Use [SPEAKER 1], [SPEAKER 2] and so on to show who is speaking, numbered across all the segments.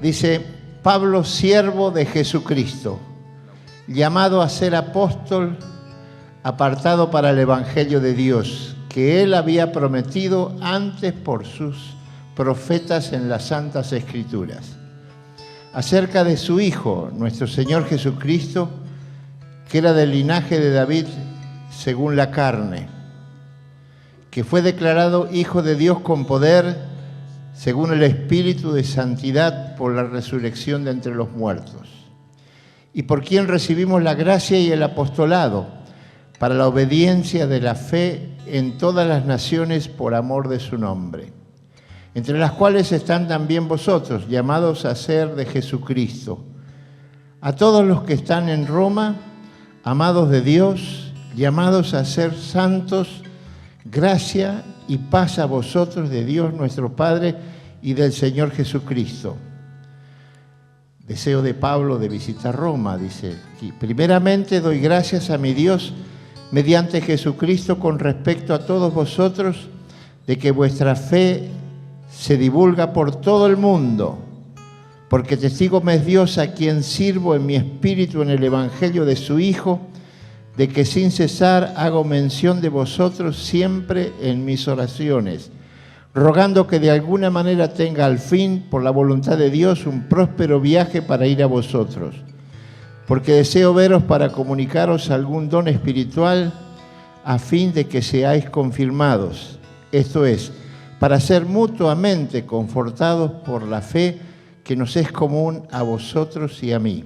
[SPEAKER 1] Dice, Pablo, siervo de Jesucristo, llamado a ser apóstol, apartado para el Evangelio de Dios, que él había prometido antes por sus profetas en las Santas Escrituras, acerca de su Hijo, nuestro Señor Jesucristo, que era del linaje de David según la carne, que fue declarado Hijo de Dios con poder, según el Espíritu de santidad, por la resurrección de entre los muertos, y por quien recibimos la gracia y el apostolado, para la obediencia de la fe en todas las naciones por amor de su nombre, entre las cuales están también vosotros, llamados a ser de Jesucristo. A todos los que están en Roma, amados de Dios, llamados a ser santos, gracia y paz a vosotros de Dios nuestro Padre y del Señor Jesucristo. Deseo de Pablo de visitar Roma, dice aquí. Primeramente doy gracias a mi Dios mediante Jesucristo con respecto a todos vosotros, de que vuestra fe se divulga por todo el mundo, porque testigo me es Dios, a quien sirvo en mi espíritu en el Evangelio de su Hijo, de que sin cesar hago mención de vosotros siempre en mis oraciones, rogando que de alguna manera tenga al fin, por la voluntad de Dios, un próspero viaje para ir a vosotros, porque deseo veros para comunicaros algún don espiritual, a fin de que seáis confirmados, esto es, para ser mutuamente confortados por la fe que nos es común a vosotros y a mí.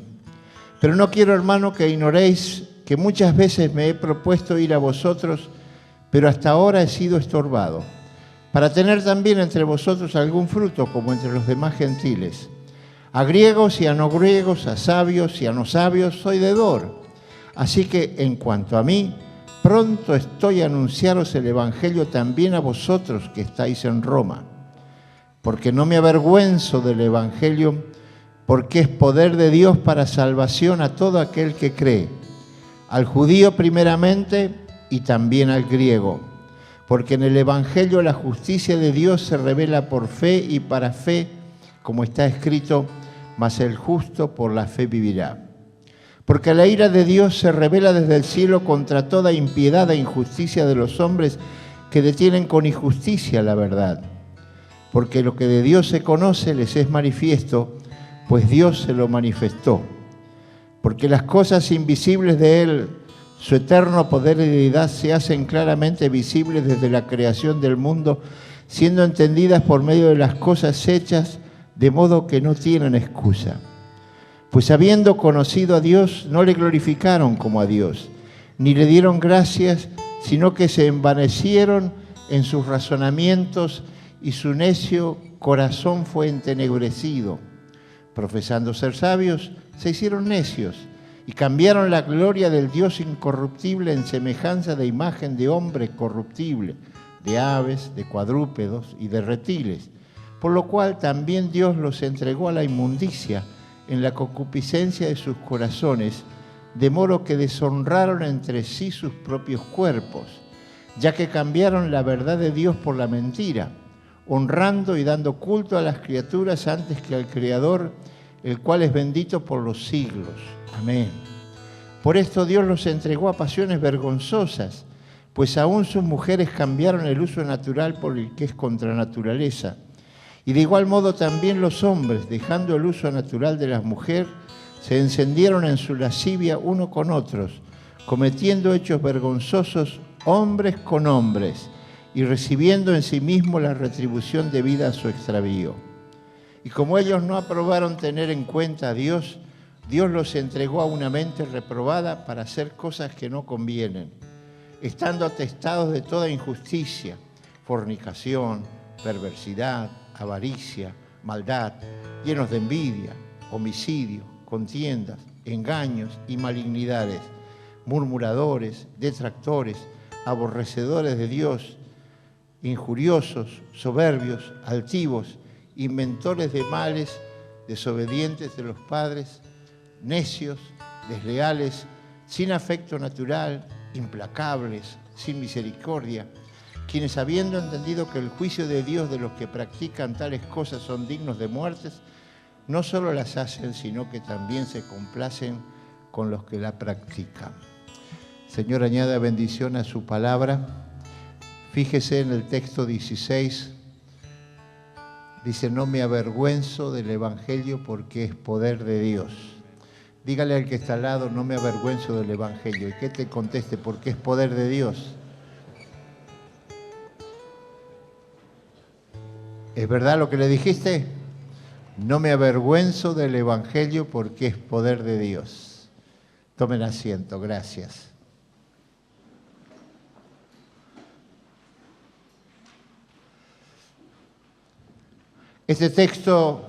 [SPEAKER 1] Pero no quiero, hermano, que ignoréis que muchas veces me he propuesto ir a vosotros, pero hasta ahora he sido estorbado, para tener también entre vosotros algún fruto, como entre los demás gentiles. A griegos y a no griegos, a sabios y a no sabios, soy deudor. Así que, en cuanto a mí, pronto estoy a anunciaros el Evangelio también a vosotros que estáis en Roma, porque no me avergüenzo del Evangelio, porque es poder de Dios para salvación a todo aquel que cree, al judío primeramente y también al griego, porque en el Evangelio la justicia de Dios se revela por fe y para fe, como está escrito, mas el justo por la fe vivirá. Porque la ira de Dios se revela desde el cielo contra toda impiedad e injusticia de los hombres que detienen con injusticia la verdad. Porque lo que de Dios se conoce les es manifiesto, pues Dios se lo manifestó. Porque las cosas invisibles de Él, su eterno poder y deidad, se hacen claramente visibles desde la creación del mundo, siendo entendidas por medio de las cosas hechas, de modo que no tienen excusa. Pues habiendo conocido a Dios, no le glorificaron como a Dios, ni le dieron gracias, sino que se envanecieron en sus razonamientos y su necio corazón fue entenebrecido. Profesando ser sabios, se hicieron necios y cambiaron la gloria del Dios incorruptible en semejanza de imagen de hombre corruptible, de aves, de cuadrúpedos y de reptiles, por lo cual también Dios los entregó a la inmundicia en la concupiscencia de sus corazones, de modo que deshonraron entre sí sus propios cuerpos, ya que cambiaron la verdad de Dios por la mentira, honrando y dando culto a las criaturas antes que al Creador, el cual es bendito por los siglos. Amén. Por esto Dios los entregó a pasiones vergonzosas, pues aún sus mujeres cambiaron el uso natural por el que es contra naturaleza. Y de igual modo también los hombres, dejando el uso natural de las mujeres, se encendieron en su lascivia uno con otros, cometiendo hechos vergonzosos hombres con hombres, y recibiendo en sí mismo la retribución debida a su extravío. Y como ellos no aprobaron tener en cuenta a Dios, Dios los entregó a una mente reprobada para hacer cosas que no convienen, estando atestados de toda injusticia, fornicación, perversidad, avaricia, maldad, llenos de envidia, homicidio, contiendas, engaños y malignidades, murmuradores, detractores, aborrecedores de Dios, injuriosos, soberbios, altivos, inventores de males, desobedientes de los padres, necios, desleales, sin afecto natural, implacables, sin misericordia, quienes habiendo entendido que el juicio de Dios de los que practican tales cosas son dignos de muertes, no solo las hacen, sino que también se complacen con los que la practican. Señor, añada bendición a su palabra. Fíjese en el texto 16, dice, no me avergüenzo del Evangelio porque es poder de Dios. Dígale al que está al lado, no me avergüenzo del Evangelio. Y que te conteste, porque es poder de Dios. ¿Es verdad lo que le dijiste? No me avergüenzo del Evangelio porque es poder de Dios. Tomen asiento, gracias. Este texto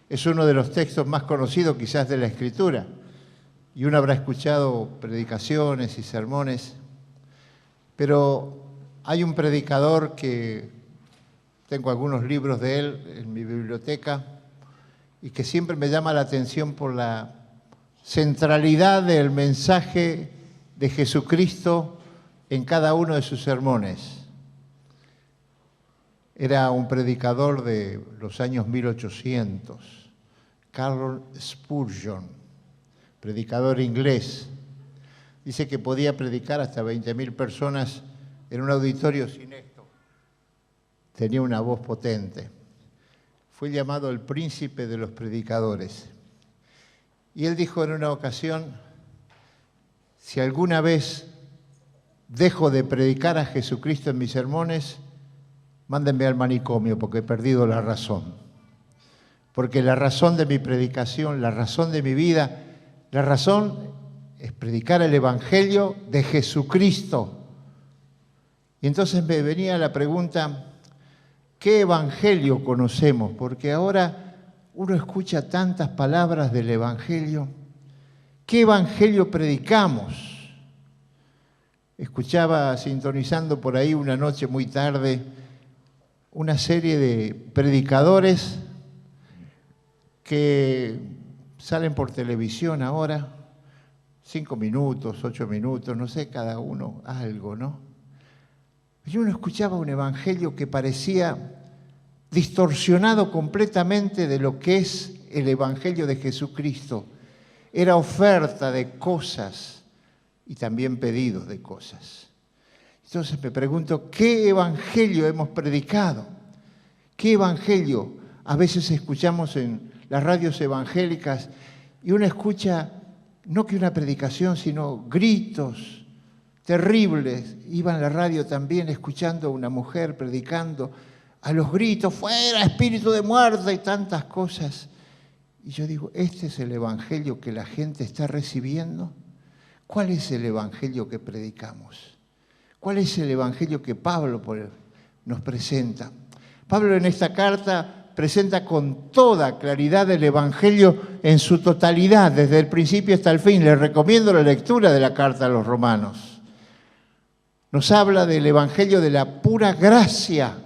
[SPEAKER 1] es uno de los textos más conocidos quizás de la Escritura. Y uno habrá escuchado predicaciones y sermones. Pero hay un predicador que tengo algunos libros de él en mi biblioteca y que siempre me llama la atención por la centralidad del mensaje de Jesucristo en cada uno de sus sermones. Era un predicador de los años 1800, Charles Spurgeon, predicador inglés. Dice que podía predicar hasta 20.000 personas en un auditorio sin esto. Tenía una voz potente. Fue llamado el príncipe de los predicadores. Y él dijo en una ocasión, si alguna vez dejo de predicar a Jesucristo en mis sermones, mándenme al manicomio porque he perdido la razón. Porque la razón de mi predicación, la razón de mi vida, la razón es predicar el Evangelio de Jesucristo. Y entonces me venía la pregunta, ¿qué Evangelio conocemos? Porque ahora uno escucha tantas palabras del Evangelio. ¿Qué Evangelio predicamos? Escuchaba, sintonizando por ahí una noche muy tarde, una serie de predicadores que salen por televisión ahora, 5 minutos, 8 minutos, no sé, cada uno algo, ¿no? Y uno escuchaba un evangelio que parecía distorsionado completamente de lo que es el evangelio de Jesucristo. Era oferta de cosas y también pedidos de cosas. Entonces me pregunto, ¿qué evangelio hemos predicado? ¿Qué evangelio? A veces escuchamos en las radios evangélicas y uno escucha, no que una predicación, sino gritos terribles. Iba en la radio también escuchando a una mujer predicando a los gritos, fuera espíritu de muerte y tantas cosas. Y yo digo, ¿este es el evangelio que la gente está recibiendo? ¿Cuál es el evangelio que predicamos? ¿Cuál es el evangelio que Pablo nos presenta? Pablo en esta carta presenta con toda claridad el evangelio en su totalidad, desde el principio hasta el fin. Les recomiendo la lectura de la carta a los Romanos. Nos habla del evangelio de la pura gracia.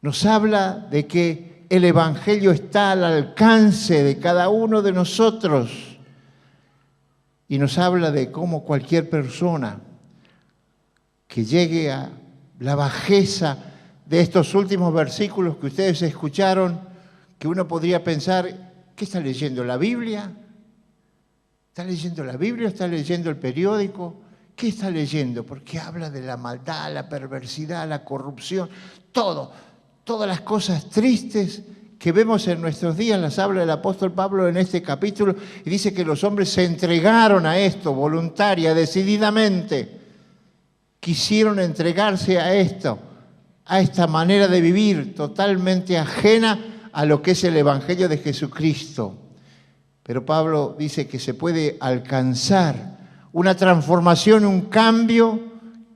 [SPEAKER 1] Nos habla de que el evangelio está al alcance de cada uno de nosotros. Y nos habla de cómo cualquier persona que llegue a la bajeza de estos últimos versículos que ustedes escucharon, que uno podría pensar, ¿qué está leyendo? ¿La Biblia? ¿Está leyendo la Biblia o está leyendo el periódico? ¿Qué está leyendo? Porque habla de la maldad, la perversidad, la corrupción, todas las cosas tristes que vemos en nuestros días, las habla el apóstol Pablo en este capítulo, y dice que los hombres se entregaron a esto voluntaria, decididamente. Quisieron entregarse a esto, a esta manera de vivir totalmente ajena a lo que es el Evangelio de Jesucristo. Pero Pablo dice que se puede alcanzar una transformación, un cambio,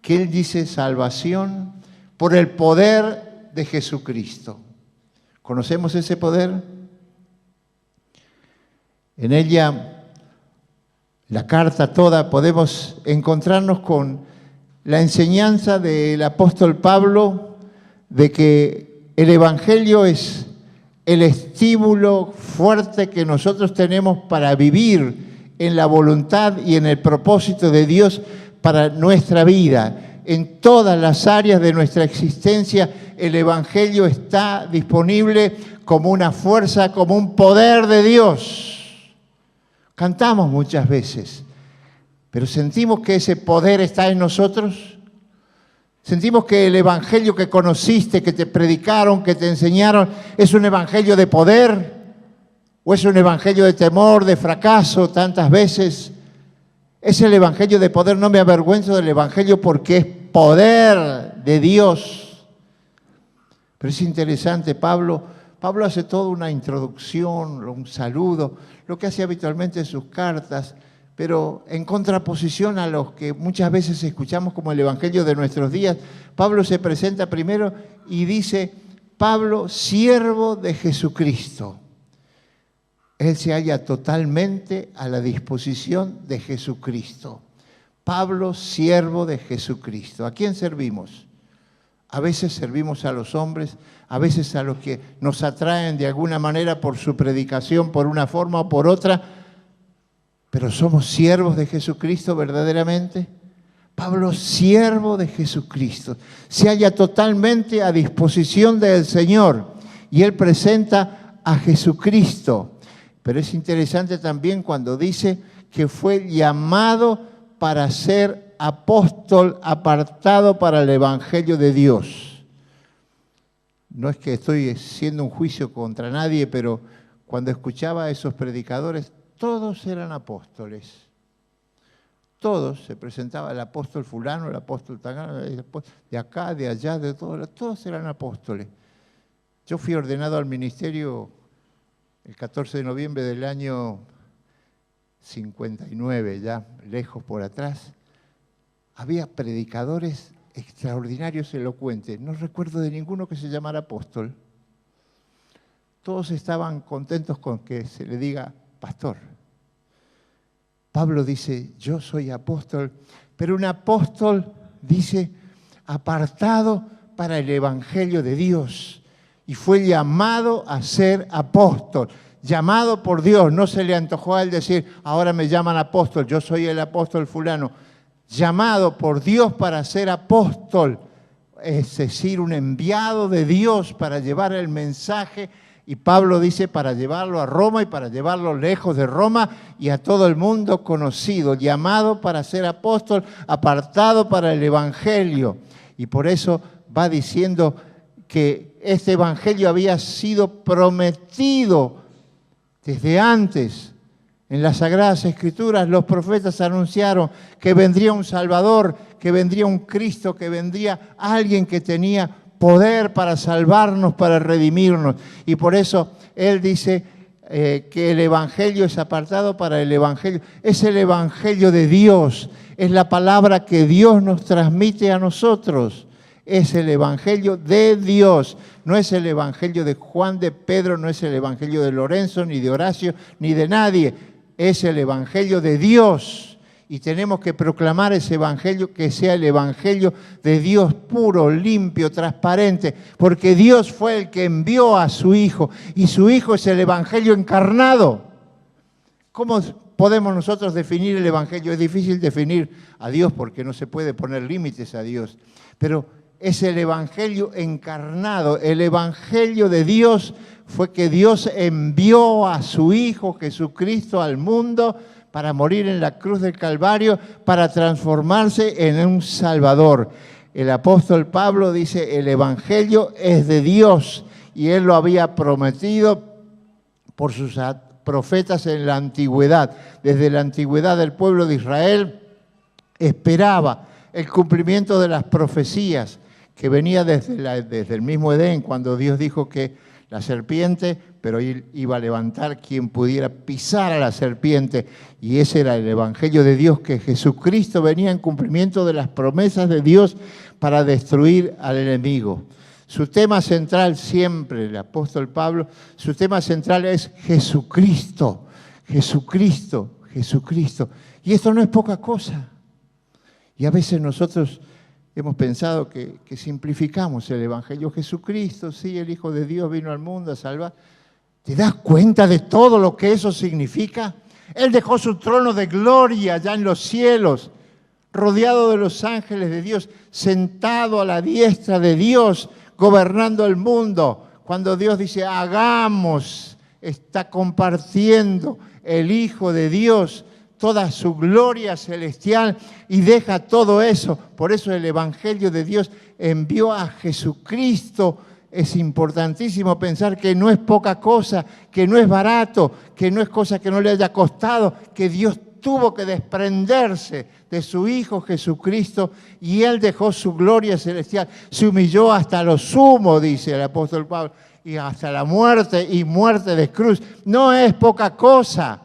[SPEAKER 1] que él dice salvación, por el poder de Jesucristo. ¿Conocemos ese poder? En ella, la carta toda, podemos encontrarnos con la enseñanza del apóstol Pablo de que el Evangelio es el estímulo fuerte que nosotros tenemos para vivir en la voluntad y en el propósito de Dios para nuestra vida. En todas las áreas de nuestra existencia, el Evangelio está disponible como una fuerza, como un poder de Dios. Cantamos muchas veces, pero ¿sentimos que ese poder está en nosotros? ¿Sentimos que el evangelio que conociste, que te predicaron, que te enseñaron, es un evangelio de poder? ¿O es un evangelio de temor, de fracaso tantas veces? Es el evangelio de poder. No me avergüenzo del evangelio porque es poder de Dios. Pero es interesante, Pablo hace toda una introducción, un saludo, lo que hace habitualmente en sus cartas, pero en contraposición a los que muchas veces escuchamos como el evangelio de nuestros días, Pablo se presenta primero y dice: Pablo, siervo de Jesucristo. Él se halla totalmente a la disposición de Jesucristo. Pablo, siervo de Jesucristo. ¿A quién servimos? A veces servimos a los hombres, a veces a los que nos atraen de alguna manera por su predicación, por una forma o por otra, pero ¿somos siervos de Jesucristo verdaderamente? Pablo, siervo de Jesucristo, se halla totalmente a disposición del Señor y él presenta a Jesucristo. Pero es interesante también cuando dice que fue llamado para ser apóstol apartado para el Evangelio de Dios. No es que estoy haciendo un juicio contra nadie, pero cuando escuchaba a esos predicadores, todos eran apóstoles. Todos, se presentaba el apóstol fulano, el apóstol tangano, de acá, de allá, de todos eran apóstoles. Yo fui ordenado al ministerio el 14 de noviembre del año 59, ya lejos por atrás. Había predicadores extraordinarios, elocuentes. No recuerdo de ninguno que se llamara apóstol. Todos estaban contentos con que se le diga pastor. Pablo dice: yo soy apóstol, pero un apóstol, dice, apartado para el Evangelio de Dios. Y fue llamado a ser apóstol, llamado por Dios. No se le antojó a él decir: ahora me llaman apóstol, yo soy el apóstol fulano. Llamado por Dios para ser apóstol, es decir, un enviado de Dios para llevar el mensaje. Y Pablo dice: para llevarlo a Roma y para llevarlo lejos de Roma y a todo el mundo conocido. Llamado para ser apóstol, apartado para el Evangelio. Y por eso va diciendo que este Evangelio había sido prometido desde antes. En las Sagradas Escrituras los profetas anunciaron que vendría un Salvador, que vendría un Cristo, que vendría alguien que tenía poder para salvarnos, para redimirnos. Y por eso él dice que el Evangelio es apartado para el Evangelio. Es el Evangelio de Dios, es la palabra que Dios nos transmite a nosotros. Es el Evangelio de Dios, no es el Evangelio de Juan, de Pedro, no es el Evangelio de Lorenzo, ni de Horacio, ni de nadie. Es el Evangelio de Dios y tenemos que proclamar ese Evangelio, que sea el Evangelio de Dios puro, limpio, transparente, porque Dios fue el que envió a su Hijo y su Hijo es el Evangelio encarnado. ¿Cómo podemos nosotros definir el Evangelio? Es difícil definir a Dios porque no se puede poner límites a Dios, pero es el Evangelio encarnado. El Evangelio de Dios fue que Dios envió a su Hijo Jesucristo al mundo para morir en la cruz del Calvario, para transformarse en un Salvador. El apóstol Pablo dice: el Evangelio es de Dios y Él lo había prometido por sus profetas en la antigüedad. Desde la antigüedad del pueblo de Israel esperaba el cumplimiento de las profecías que venía desde el mismo Edén, cuando Dios dijo que la serpiente, pero él iba a levantar quien pudiera pisar a la serpiente. Y ese era el Evangelio de Dios, que Jesucristo venía en cumplimiento de las promesas de Dios para destruir al enemigo. Su tema central siempre, el apóstol Pablo, su tema central es Jesucristo, Jesucristo, Jesucristo. Y esto no es poca cosa. Y a veces nosotros hemos pensado que simplificamos el Evangelio. Jesucristo, sí, el Hijo de Dios vino al mundo a salvar. ¿Te das cuenta de todo lo que eso significa? Él dejó su trono de gloria allá en los cielos, rodeado de los ángeles de Dios, sentado a la diestra de Dios, gobernando el mundo, Cuando Dios dice hagamos, está compartiendo el Hijo de Dios toda su gloria celestial y deja todo eso. Por eso el Evangelio de Dios envió a Jesucristo. Es importantísimo pensar que no es poca cosa, que no es barato, que no es cosa que no le haya costado, que Dios tuvo que desprenderse de su Hijo Jesucristo y Él dejó su gloria celestial. Se humilló hasta lo sumo, dice el apóstol Pablo, y hasta la muerte y muerte de cruz. No es poca cosa.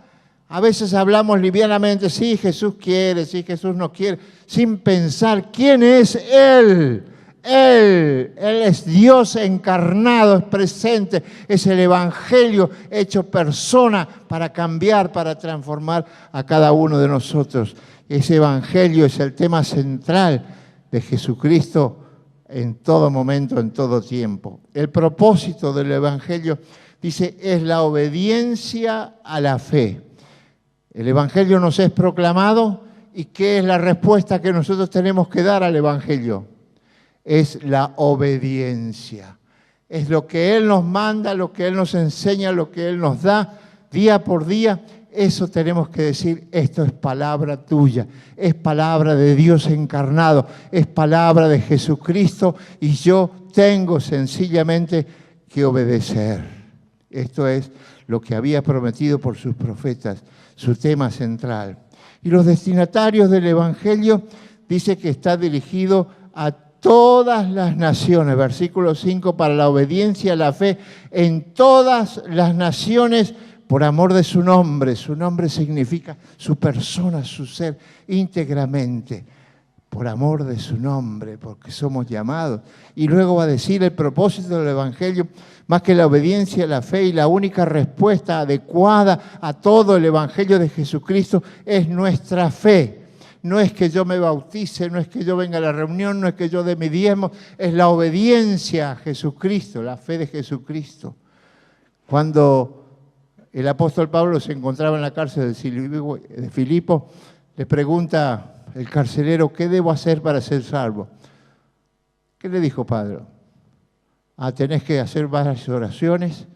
[SPEAKER 1] A veces hablamos livianamente, sí, Jesús quiere, sí, Jesús no quiere, sin pensar quién es Él. Él es Dios encarnado, es presente, es el Evangelio hecho persona para cambiar, para transformar a cada uno de nosotros. Ese Evangelio es el tema central de Jesucristo en todo momento, en todo tiempo. El propósito del Evangelio, dice, es la obediencia a la fe. El Evangelio nos es proclamado y ¿qué es la respuesta que nosotros tenemos que dar al Evangelio? Es la obediencia. Es lo que Él nos manda, lo que Él nos enseña, lo que Él nos da día por día. Eso tenemos que decir, esto es palabra tuya, es palabra de Dios encarnado, es palabra de Jesucristo y yo tengo sencillamente que obedecer. Esto es lo que había prometido por sus profetas, su tema central. Y los destinatarios del Evangelio dice que está dirigido a todas las naciones, versículo 5, para la obediencia a la fe en todas las naciones por amor de su nombre. Su nombre significa su persona, su ser, íntegramente, por amor de su nombre, porque somos llamados. Y luego va a decir el propósito del Evangelio, más que la obediencia a la fe y la única respuesta adecuada a todo el Evangelio de Jesucristo es nuestra fe. No es que yo me bautice, no es que yo venga a la reunión, no es que yo dé mi diezmo, es la obediencia a Jesucristo, la fe de Jesucristo. Cuando el apóstol Pablo se encontraba en la cárcel de Filipo, le pregunta el carcelero, ¿qué debo hacer para ser salvo? ¿Qué le dijo Pablo? Tenés que hacer varias oraciones,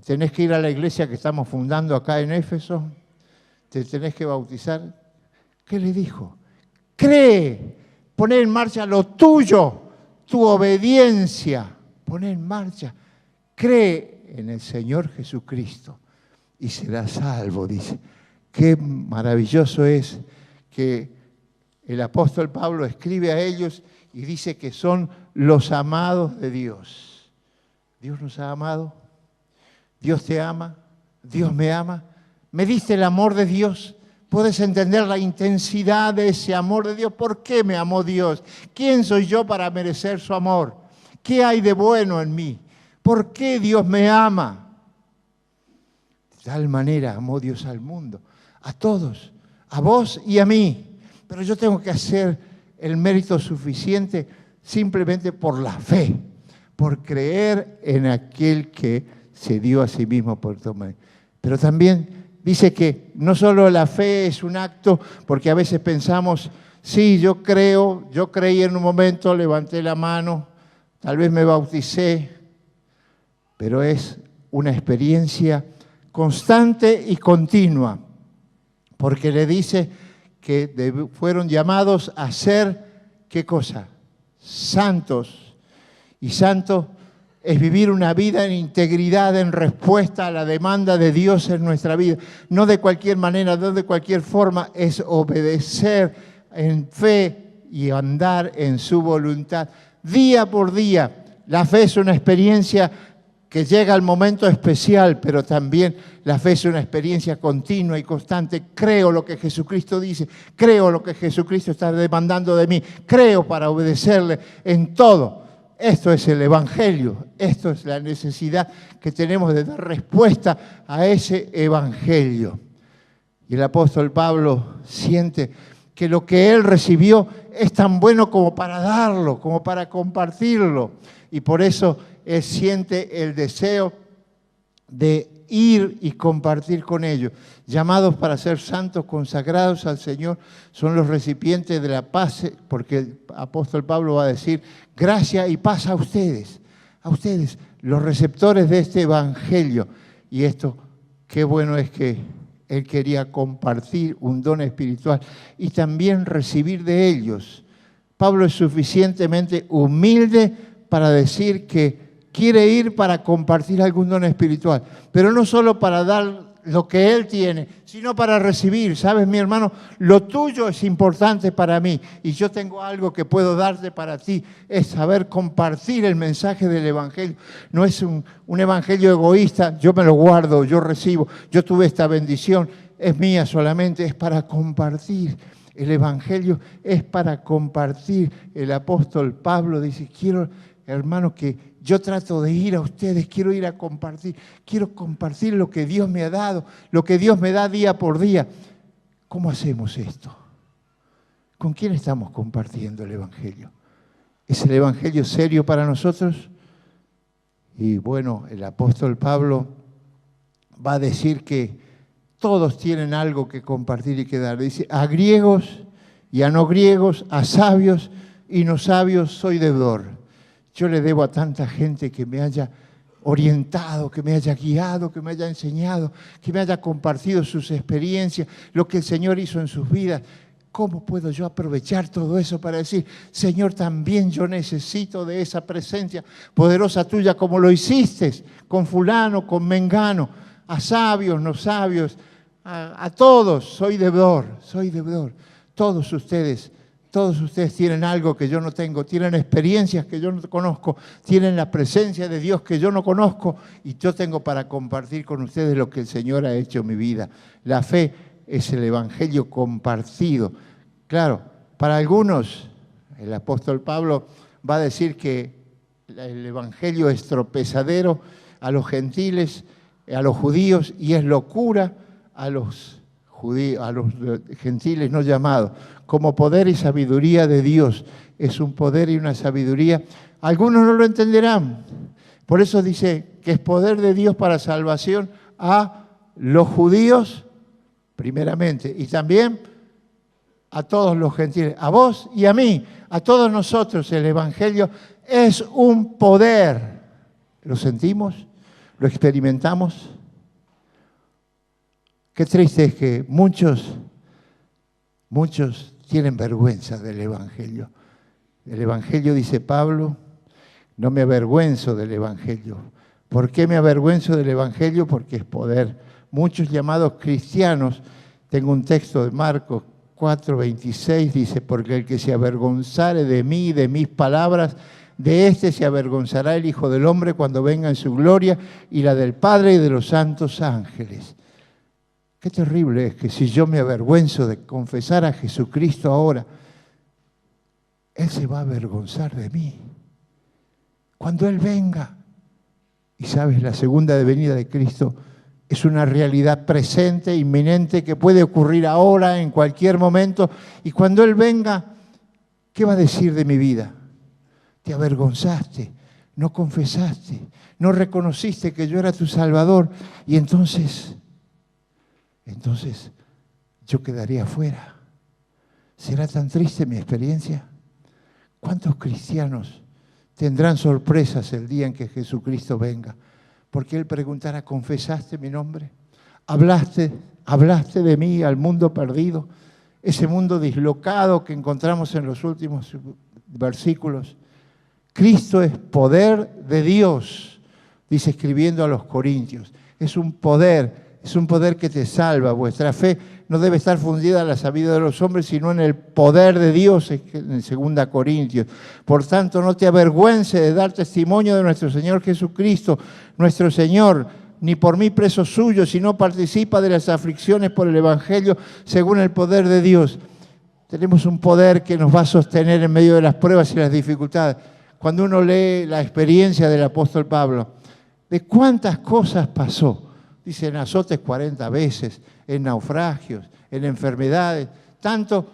[SPEAKER 1] tenés que ir a la iglesia que estamos fundando acá en Éfeso, te tenés que bautizar. ¿Qué le dijo? Cree, poné en marcha lo tuyo, tu obediencia, poné en marcha, cree en el Señor Jesucristo y serás salvo, dice. Qué maravilloso es que el apóstol Pablo escribe a ellos y dice que son los amados de Dios. Dios nos ha amado, Dios te ama, Dios me ama. ¿Me diste el amor de Dios? ¿Puedes entender la intensidad de ese amor de Dios? ¿Por qué me amó Dios? ¿Quién soy yo para merecer su amor? ¿Qué hay de bueno en mí? ¿Por qué Dios me ama? De tal manera amó Dios al mundo, a todos, a vos y a mí. Pero yo tengo que hacer el mérito suficiente simplemente por la fe, por creer en aquel que se dio a sí mismo por tomar. Pero también dice que no solo la fe es un acto, porque a veces pensamos, sí, yo creo, yo creí en un momento, levanté la mano, tal vez me bauticé, pero es una experiencia constante y continua, porque le dice que fueron llamados a ser, ¿qué cosa? Santos. Y santos es vivir una vida en integridad, en respuesta a la demanda de Dios en nuestra vida. No de cualquier manera, no de cualquier forma, es obedecer en fe y andar en su voluntad. Día por día, la fe es una experiencia que llega al momento especial, pero también la fe es una experiencia continua y constante. Creo lo que Jesucristo dice, creo lo que Jesucristo está demandando de mí, creo para obedecerle en todo. Esto es el Evangelio, esto es la necesidad que tenemos de dar respuesta a ese Evangelio. Y el apóstol Pablo siente que lo que él recibió es tan bueno como para darlo, como para compartirlo. Y por eso él siente el deseo de ir y compartir con ellos. Llamados para ser santos, consagrados al Señor, son los recipientes de la paz, porque el apóstol Pablo va a decir, gracia y paz a ustedes, a ustedes, los receptores de este evangelio. Y esto, qué bueno es que él quería compartir un don espiritual y también recibir de ellos. Pablo es suficientemente humilde para decir que quiere ir para compartir algún don espiritual, pero no solo para dar lo que él tiene, sino para recibir. ¿Sabes, mi hermano? Lo tuyo es importante para mí y yo tengo algo que puedo darte para ti. Es saber compartir el mensaje del evangelio. No es un evangelio egoísta, yo me lo guardo, yo recibo, yo tuve esta bendición, es mía solamente, es para compartir. El evangelio es para compartir. El apóstol Pablo dice, quiero, hermanos, que yo trato de ir a ustedes, quiero ir a compartir, quiero compartir lo que Dios me ha dado, lo que Dios me da día por día. ¿Cómo hacemos esto? ¿Con quién estamos compartiendo el evangelio? ¿Es el evangelio serio para nosotros? Y bueno, el apóstol Pablo va a decir que todos tienen algo que compartir y que dar. Dice, a griegos y a no griegos, a sabios y no sabios soy deudor. Yo le debo a tanta gente que me haya orientado, que me haya guiado, que me haya enseñado, que me haya compartido sus experiencias, lo que el Señor hizo en sus vidas. ¿Cómo puedo yo aprovechar todo eso para decir, Señor, también yo necesito de esa presencia poderosa tuya como lo hiciste con fulano, con mengano, a sabios, no sabios, a todos, soy deudor, soy deudor. Todos ustedes tienen algo que yo no tengo, tienen experiencias que yo no conozco, tienen la presencia de Dios que yo no conozco y yo tengo para compartir con ustedes lo que el Señor ha hecho en mi vida. La fe es el evangelio compartido. Claro, para algunos, el apóstol Pablo va a decir que el evangelio es tropezadero a los gentiles, a los judíos, y es locura a los gentiles no llamados, como poder y sabiduría de Dios. Es un poder y una sabiduría. Algunos no lo entenderán. Por eso dice que es poder de Dios para salvación a los judíos, primeramente, y también a todos los gentiles, a vos y a mí, a todos nosotros. El evangelio es un poder. ¿Lo sentimos? ¿Lo experimentamos? Qué triste es que muchos tienen vergüenza del evangelio. El evangelio, dice Pablo, no me avergüenzo del evangelio. ¿Por qué me avergüenzo del evangelio? Porque es poder. Muchos llamados cristianos, tengo un texto de Marcos 4:26, dice, porque el que se avergonzare de mí, de mis palabras, de éste se avergonzará el Hijo del Hombre cuando venga en su gloria y la del Padre y de los santos ángeles. Qué terrible es que si yo me avergüenzo de confesar a Jesucristo ahora, Él se va a avergonzar de mí. Cuando Él venga, y sabes, la segunda venida de Cristo es una realidad presente, inminente, que puede ocurrir ahora, en cualquier momento, y cuando Él venga, ¿qué va a decir de mi vida? Te avergonzaste, no confesaste, no reconociste que yo era tu Salvador, y entonces yo quedaría afuera. ¿Será tan triste mi experiencia? ¿Cuántos cristianos tendrán sorpresas el día en que Jesucristo venga? Porque Él preguntará, ¿confesaste mi nombre? ¿Hablaste de mí al mundo perdido? Ese mundo dislocado que encontramos en los últimos versículos. Cristo es poder de Dios, dice escribiendo a los Corintios. Es un poder que te salva. Vuestra fe no debe estar fundida en la sabiduría de los hombres, sino en el poder de Dios, en 2 Corintios. Por tanto, no te avergüences de dar testimonio de nuestro Señor Jesucristo, nuestro Señor, ni por mí preso suyo, sino participa de las aflicciones por el Evangelio según el poder de Dios. Tenemos un poder que nos va a sostener en medio de las pruebas y las dificultades. Cuando uno lee la experiencia del apóstol Pablo, de cuántas cosas pasó. Dice, en azotes 40 veces, en naufragios, en enfermedades, tanto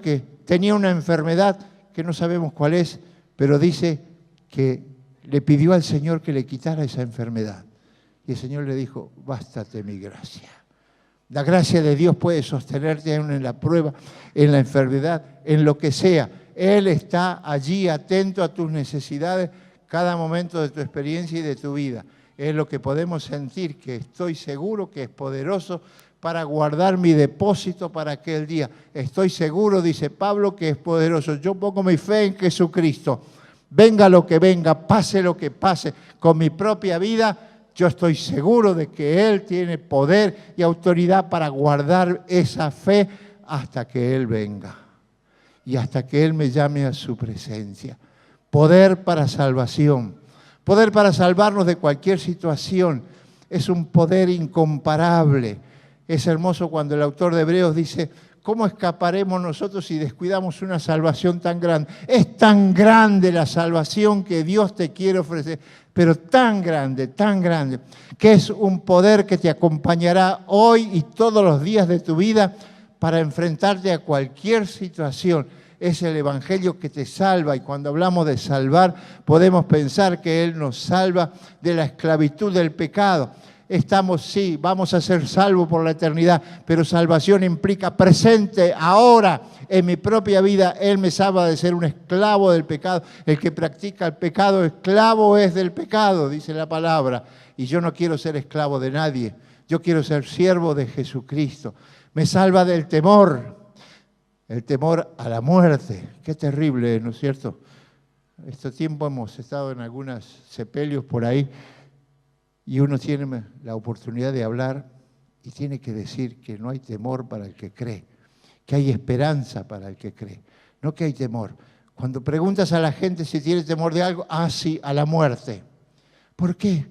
[SPEAKER 1] que tenía una enfermedad que no sabemos cuál es, pero dice que le pidió al Señor que le quitara esa enfermedad. Y el Señor le dijo, bástate mi gracia. La gracia de Dios puede sostenerte en la prueba, en la enfermedad, en lo que sea. Él está allí atento a tus necesidades cada momento de tu experiencia y de tu vida. Es lo que podemos sentir, que estoy seguro que es poderoso para guardar mi depósito para aquel día. Estoy seguro, dice Pablo, que es poderoso. Yo pongo mi fe en Jesucristo. Venga lo que venga, pase lo que pase, con mi propia vida, yo estoy seguro de que Él tiene poder y autoridad para guardar esa fe hasta que Él venga y hasta que Él me llame a su presencia. Poder para salvación, poder para salvarnos de cualquier situación. Es un poder incomparable. Es hermoso cuando el autor de Hebreos dice: ¿cómo escaparemos nosotros si descuidamos una salvación tan grande? Es tan grande la salvación que Dios te quiere ofrecer, pero tan grande, que es un poder que te acompañará hoy y todos los días de tu vida para enfrentarte a cualquier situación. Es el Evangelio que te salva, y cuando hablamos de salvar podemos pensar que Él nos salva de la esclavitud del pecado. Sí, vamos a ser salvos por la eternidad, pero salvación implica presente, ahora, en mi propia vida. Él me salva de ser un esclavo del pecado. El que practica el pecado, esclavo es del pecado, dice la palabra. Y yo no quiero ser esclavo de nadie, yo quiero ser siervo de Jesucristo. Me salva del temor, el temor a la muerte. Qué terrible, ¿no es cierto? Este tiempo hemos estado en algunos sepelios por ahí, y uno tiene la oportunidad de hablar y tiene que decir que no hay temor para el que cree, que hay esperanza para el que cree, no que hay temor. Cuando preguntas a la gente si tiene temor de algo, sí, a la muerte. ¿Por qué?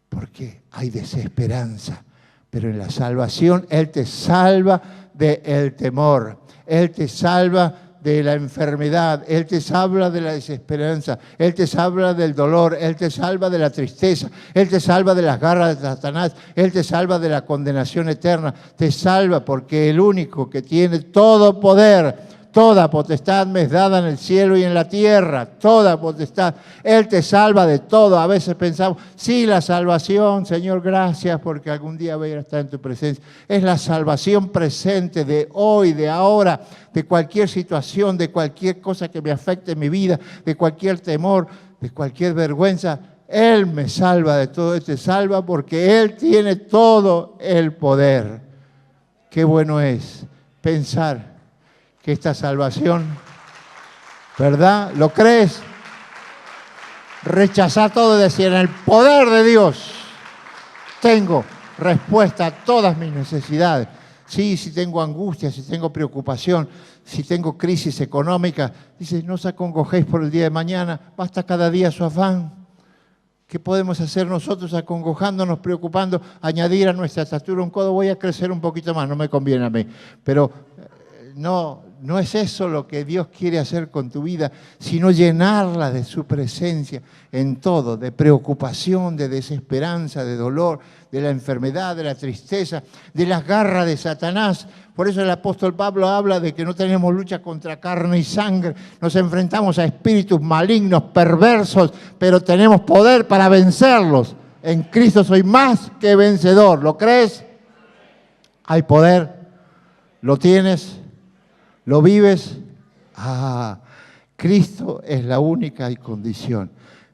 [SPEAKER 1] Porque hay desesperanza, pero en la salvación Él te salva del temor, Él te salva de la enfermedad, Él te salva de la desesperanza, Él te salva del dolor, Él te salva de la tristeza, Él te salva de las garras de Satanás, Él te salva de la condenación eterna, te salva porque el único que tiene todo poder, toda potestad me es dada en el cielo y en la tierra, toda potestad. Él te salva de todo. A veces pensamos, sí, la salvación, Señor, gracias porque algún día voy a estar en tu presencia. Es la salvación presente de hoy, de ahora, de cualquier situación, de cualquier cosa que me afecte en mi vida, de cualquier temor, de cualquier vergüenza. Él me salva de todo, Él te salva porque Él tiene todo el poder. Qué bueno es pensar que esta salvación, ¿verdad? ¿Lo crees? Rechazar todo y decir, en el poder de Dios tengo respuesta a todas mis necesidades. Sí, si tengo angustia, si tengo preocupación, si tengo crisis económica, dice, no os acongojéis por el día de mañana, basta cada día su afán. ¿Qué podemos hacer nosotros acongojándonos, preocupando, añadir a nuestra estatura un codo? Voy a crecer un poquito más, no me conviene a mí, pero no es eso lo que Dios quiere hacer con tu vida, sino llenarla de su presencia en todo, de preocupación, de desesperanza, de dolor, de la enfermedad, de la tristeza, de las garras de Satanás. Por eso el apóstol Pablo habla de que no tenemos lucha contra carne y sangre, nos enfrentamos a espíritus malignos, perversos, pero tenemos poder para vencerlos. En Cristo soy más que vencedor. ¿Lo crees? Hay poder. ¿Lo tienes? ¿Lo vives? Cristo es la única condición.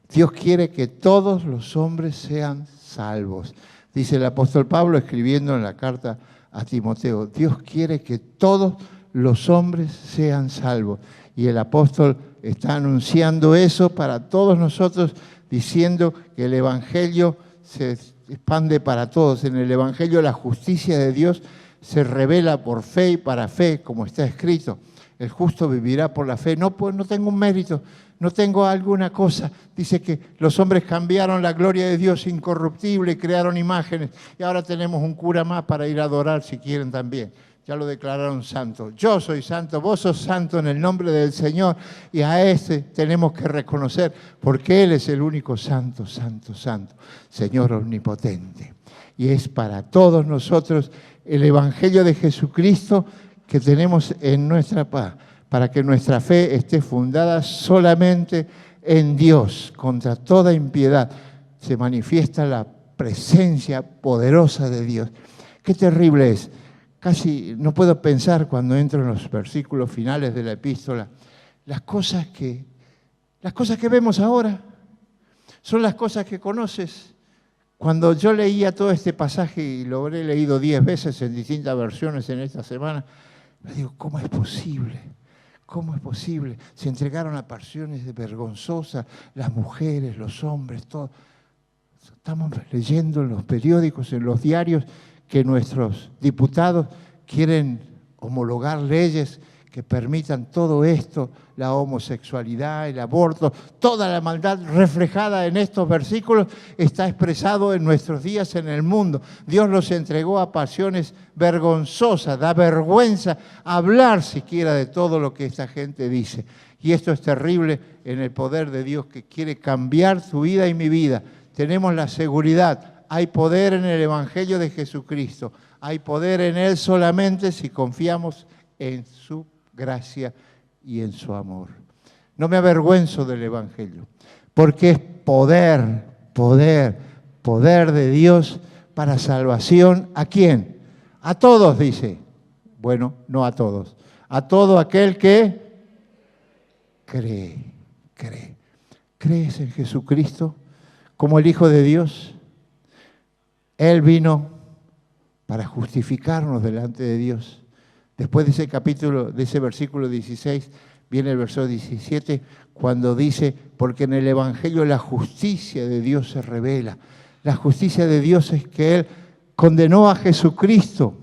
[SPEAKER 1] Dios quiere que todos los hombres sean salvos. Dice el apóstol Pablo escribiendo en la carta a Timoteo, Dios quiere que todos los hombres sean salvos. Y el apóstol está anunciando eso para todos nosotros, diciendo que el Evangelio se expande para todos. En el Evangelio la justicia de Dios se revela por fe y para fe, como está escrito. El justo vivirá por la fe. No, pues no tengo un mérito, no tengo alguna cosa. Dice que los hombres cambiaron la gloria de Dios incorruptible, crearon imágenes, y ahora tenemos un cura más para ir a adorar si quieren también. Ya lo declararon santo. Yo soy santo, vos sos santo en el nombre del Señor, y a ese tenemos que reconocer, porque Él es el único santo, santo, santo, Señor omnipotente. Y es para todos nosotros el Evangelio de Jesucristo que tenemos en nuestra paz, para que nuestra fe esté fundada solamente en Dios. Contra toda impiedad se manifiesta la presencia poderosa de Dios. Qué terrible es. Casi no puedo pensar cuando entro en los versículos finales de la epístola, las cosas que vemos ahora. Son las cosas que conoces. Cuando yo leía todo este pasaje, y lo habré leído 10 veces en distintas versiones en esta semana, me digo, ¿cómo es posible? ¿Cómo es posible? Se entregaron a pasiones vergonzosas, las mujeres, los hombres, todo. Estamos leyendo en los periódicos, en los diarios, que nuestros diputados quieren homologar leyes que permitan todo esto, la homosexualidad, el aborto, toda la maldad reflejada en estos versículos está expresado en nuestros días en el mundo. Dios los entregó a pasiones vergonzosas, da vergüenza hablar siquiera de todo lo que esta gente dice. Y esto es terrible en el poder de Dios que quiere cambiar tu vida y mi vida. Tenemos la seguridad, hay poder en el Evangelio de Jesucristo, hay poder en Él solamente si confiamos en su gracia y en su amor. No me avergüenzo del Evangelio, porque es poder, poder, poder de Dios para salvación. ¿A quién? A todos, dice. Bueno, no a todos. A todo aquel que cree, cree. ¿Crees en Jesucristo como el Hijo de Dios? Él vino para justificarnos delante de Dios. Después de ese capítulo, de ese versículo 16, viene el verso 17, cuando dice, porque en el Evangelio la justicia de Dios se revela. La justicia de Dios es que Él condenó a Jesucristo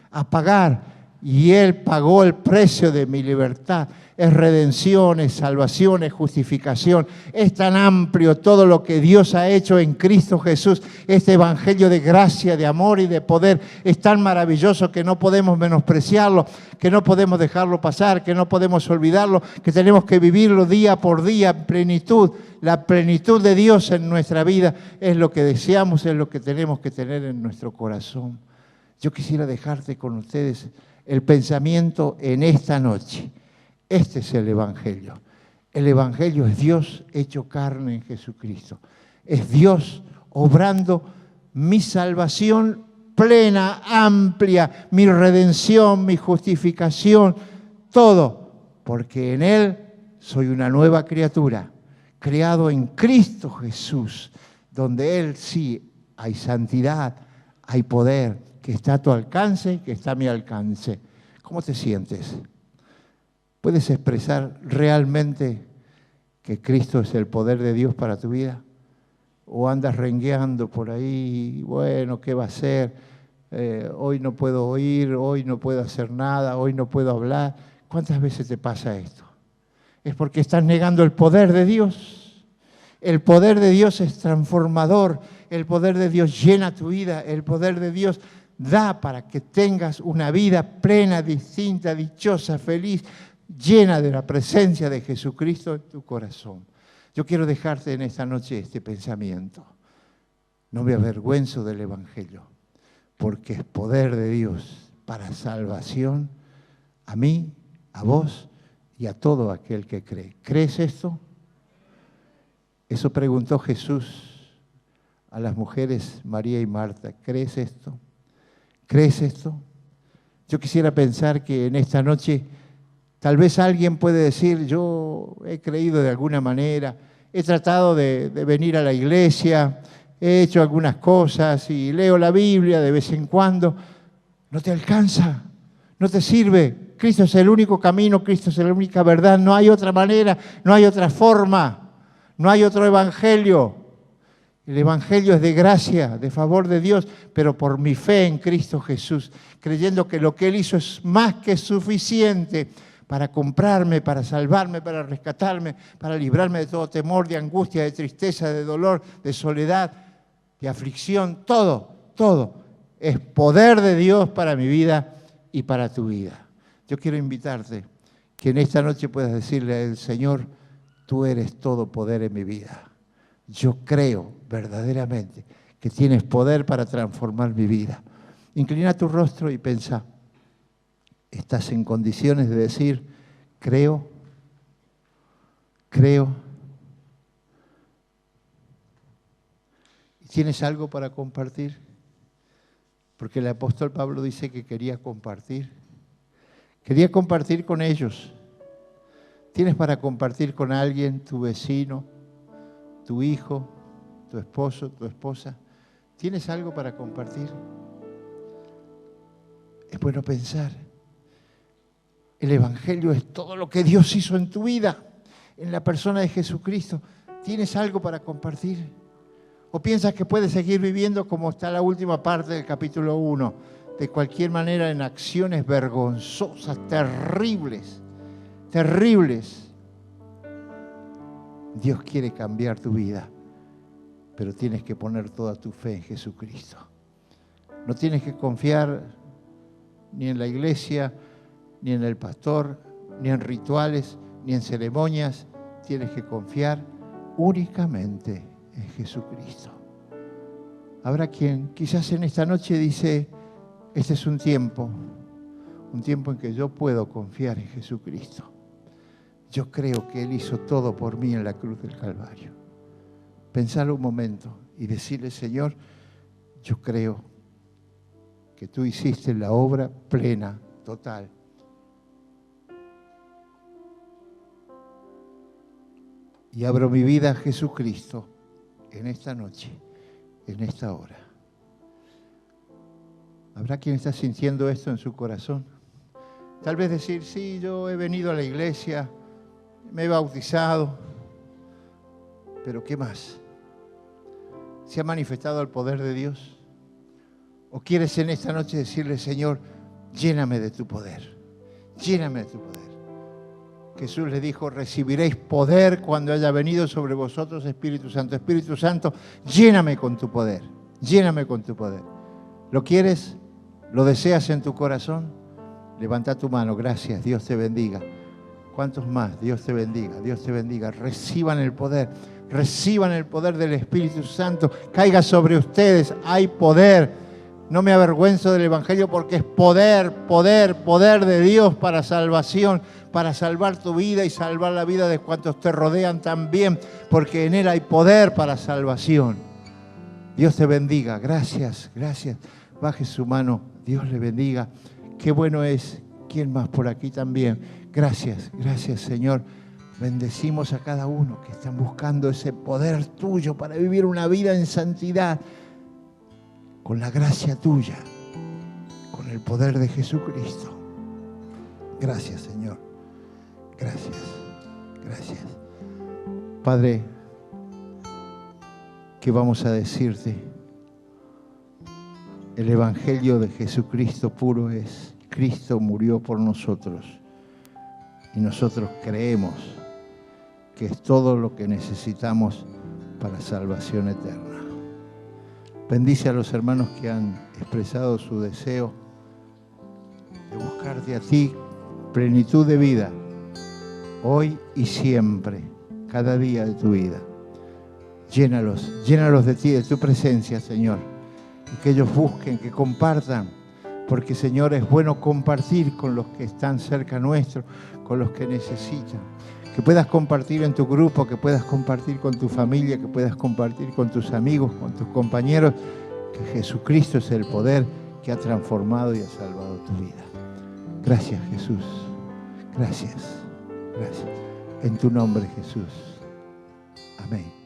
[SPEAKER 1] a pagar, y Él pagó el precio de mi libertad. Es redención, es salvación, es justificación. Es tan amplio todo lo que Dios ha hecho en Cristo Jesús. Este evangelio de gracia, de amor y de poder es tan maravilloso que no podemos menospreciarlo, que no podemos dejarlo pasar, que no podemos olvidarlo, que tenemos que vivirlo día por día en plenitud. La plenitud de Dios en nuestra vida es lo que deseamos, es lo que tenemos que tener en nuestro corazón. Yo quisiera dejarte con ustedes el pensamiento en esta noche. Este es el Evangelio. El Evangelio es Dios hecho carne en Jesucristo. Es Dios obrando mi salvación plena, amplia, mi redención, mi justificación, todo, porque en Él soy una nueva criatura, creado en Cristo Jesús, donde Él sí hay santidad, hay poder, que está a tu alcance, que está a mi alcance. ¿Cómo te sientes? ¿Puedes expresar realmente que Cristo es el poder de Dios para tu vida? ¿O andas rengueando por ahí? Bueno, ¿qué va a ser? Hoy no puedo oír, hoy no puedo hacer nada, hoy no puedo hablar. ¿Cuántas veces te pasa esto? Es porque estás negando el poder de Dios. El poder de Dios es transformador. El poder de Dios llena tu vida. El poder de Dios da para que tengas una vida plena, distinta, dichosa, feliz, llena de la presencia de Jesucristo en tu corazón. Yo quiero dejarte en esta noche este pensamiento. No me avergüenzo del Evangelio, porque es poder de Dios para salvación a mí, a vos y a todo aquel que cree. ¿Crees esto? Eso preguntó Jesús a las mujeres María y Marta. ¿Crees esto? ¿Crees esto? Yo quisiera pensar que en esta noche tal vez alguien puede decir, yo he creído de alguna manera, he tratado de venir a la iglesia, he hecho algunas cosas y leo la Biblia de vez en cuando. No te alcanza, no te sirve. Cristo es el único camino, Cristo es la única verdad. No hay otra manera, no hay otra forma, no hay otro evangelio. El evangelio es de gracia, de favor de Dios, pero por mi fe en Cristo Jesús, creyendo que lo que Él hizo es más que suficiente para comprarme, para salvarme, para rescatarme, para librarme de todo temor, de angustia, de tristeza, de dolor, de soledad, de aflicción, todo es poder de Dios para mi vida y para tu vida. Yo quiero invitarte que en esta noche puedas decirle al Señor, tú eres todo poder en mi vida. Yo creo verdaderamente que tienes poder para transformar mi vida. Inclina tu rostro y piensa, ¿estás en condiciones de decir, creo? ¿Tienes algo para compartir? Porque el apóstol Pablo dice que quería compartir. Quería compartir con ellos. ¿Tienes para compartir con alguien, tu vecino, tu hijo, tu esposo, tu esposa, ¿tienes algo para compartir? Es bueno pensar. El Evangelio es todo lo que Dios hizo en tu vida, en la persona de Jesucristo. ¿Tienes algo para compartir? ¿O piensas que puedes seguir viviendo como está la última parte del capítulo 1? De cualquier manera, en acciones vergonzosas, terribles, terribles. Dios quiere cambiar tu vida, pero tienes que poner toda tu fe en Jesucristo. No tienes que confiar ni en la iglesia, ni en el pastor, ni en rituales, ni en ceremonias. Tienes que confiar únicamente en Jesucristo. Habrá quien quizás en esta noche dice, este es un tiempo en que yo puedo confiar en Jesucristo. Yo creo que Él hizo todo por mí en la cruz del Calvario. Pensar un momento y decirle, Señor, yo creo que tú hiciste la obra plena, total. Y abro mi vida a Jesucristo en esta noche, en esta hora. ¿Habrá quien está sintiendo esto en su corazón? Tal vez decir, sí, yo he venido a la iglesia, me he bautizado, pero ¿qué más? ¿Se ha manifestado el poder de Dios? ¿O quieres en esta noche decirle, Señor, lléname de tu poder, lléname de tu poder? Jesús le dijo, recibiréis poder cuando haya venido sobre vosotros Espíritu Santo. Espíritu Santo, lléname con tu poder, lléname con tu poder. ¿Lo quieres? ¿Lo deseas en tu corazón? Levanta tu mano, gracias, Dios te bendiga. ¿Cuántos más? Dios te bendiga, Dios te bendiga. Reciban el poder del Espíritu Santo. Caiga sobre ustedes, hay poder. No me avergüenzo del Evangelio porque es poder, poder, poder de Dios para salvación, para salvar tu vida y salvar la vida de cuantos te rodean también, porque en Él hay poder para salvación. Dios te bendiga, gracias, gracias. Baje su mano, Dios le bendiga. Qué bueno es. ¿Quién más por aquí también? Gracias, gracias, Señor. Bendecimos a cada uno que están buscando ese poder tuyo para vivir una vida en santidad, con la gracia tuya, con el poder de Jesucristo. Gracias, Señor. Gracias, gracias. Padre, ¿qué vamos a decirte? El Evangelio de Jesucristo puro es: Cristo murió por nosotros y nosotros creemos que es todo lo que necesitamos para salvación eterna. Bendice a los hermanos que han expresado su deseo de buscarte a ti, plenitud de vida, hoy y siempre, cada día de tu vida. Llénalos, llénalos de ti, de tu presencia, Señor, y que ellos busquen, que compartan, porque, Señor, es bueno compartir con los que están cerca nuestro, con los que necesitan. Que puedas compartir en tu grupo, que puedas compartir con tu familia, que puedas compartir con tus amigos, con tus compañeros, que Jesucristo es el poder que ha transformado y ha salvado tu vida. Gracias, Jesús. Gracias. Gracias. En tu nombre, Jesús. Amén.